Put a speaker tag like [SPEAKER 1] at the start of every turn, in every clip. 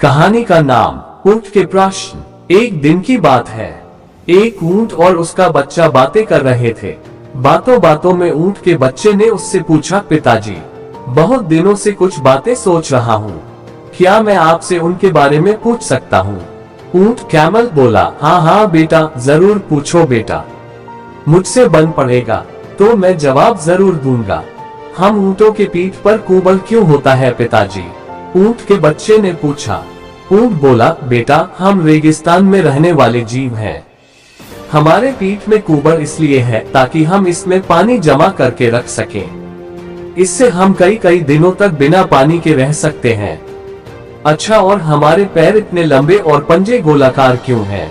[SPEAKER 1] कहानी का नाम ऊंट के प्रश्न। एक दिन की बात है। एक ऊंट और उसका बच्चा बातें कर रहे थे। बातों बातों में ऊंट के बच्चे ने उससे पूछा, पिताजी, बहुत दिनों से कुछ बातें सोच रहा हूँ, क्या मैं आपसे उनके बारे में पूछ सकता हूँ? ऊंट कैमल बोला, हाँ हाँ बेटा, जरूर पूछो बेटा, मुझसे बन पड़ेगा तो मैं जवाब जरूर दूंगा। हम ऊंटों के पीठ पर कुबड़ क्यों होता है पिताजी? ऊंट के बच्चे ने पूछा। ऊंट बोला, बेटा, हम रेगिस्तान में रहने वाले जीव हैं। हमारे पीठ में कुबड़ इसलिए है ताकि हम इसमें पानी जमा करके रख सकें। इससे हम कई कई दिनों तक बिना पानी के रह सकते हैं। अच्छा, और हमारे पैर इतने लंबे और पंजे गोलाकार क्यों हैं?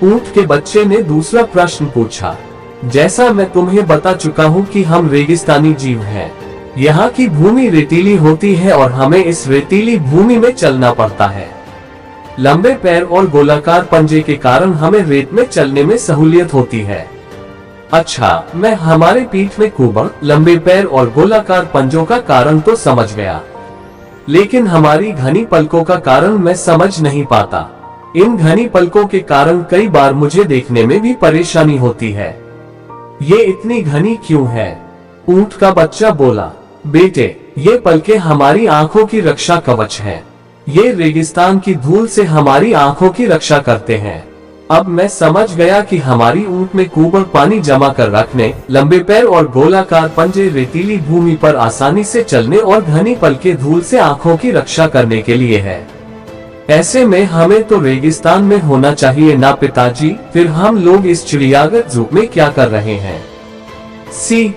[SPEAKER 1] ऊंट के बच्चे ने दूसरा प्रश्न पूछा। जैसा मैं तुम्हें बता चुका हूँ कि हम रेगिस्तानी जीव हैं। यहाँ की भूमि रेतीली होती है और हमें इस रेतीली भूमि में चलना पड़ता है। लंबे पैर और गोलाकार पंजे के कारण हमें रेत में चलने में सहूलियत होती है। अच्छा, मैं हमारे पीठ में कुबड़, लंबे पैर और गोलाकार पंजों का कारण तो समझ गया, लेकिन हमारी घनी पलकों का कारण मैं समझ नहीं पाता। इन घनी पलकों के कारण कई बार मुझे देखने में भी परेशानी होती है। ये इतनी घनी क्यों है? ऊंट का बच्चा बोला, बेटे, ये पलके हमारी आंखों की रक्षा कवच है। ये रेगिस्तान की धूल से हमारी आंखों की रक्षा करते हैं। अब मैं समझ गया कि हमारी ऊंट में कुबड़ पानी जमा कर रखने, लंबे पैर और गोलाकार पंजे रेतीली भूमि पर आसानी से चलने और घनी पलके धूल से आंखों की रक्षा करने के लिए है। ऐसे में हमें तो रेगिस्तान में होना चाहिए ना पिताजी? फिर हम लोग इस चिड़ियाघर जू में क्या कर रहे हैं? सीख,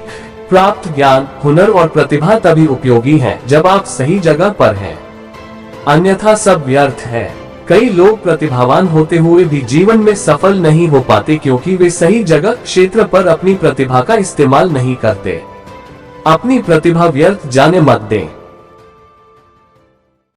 [SPEAKER 1] प्राप्त ज्ञान, हुनर और प्रतिभा तभी उपयोगी है जब आप सही जगह पर हैं, अन्यथा सब व्यर्थ है। कई लोग प्रतिभावान होते हुए भी जीवन में सफल नहीं हो पाते क्योंकि वे सही जगह क्षेत्र पर अपनी प्रतिभा का इस्तेमाल नहीं करते। अपनी प्रतिभा व्यर्थ जाने मत दें।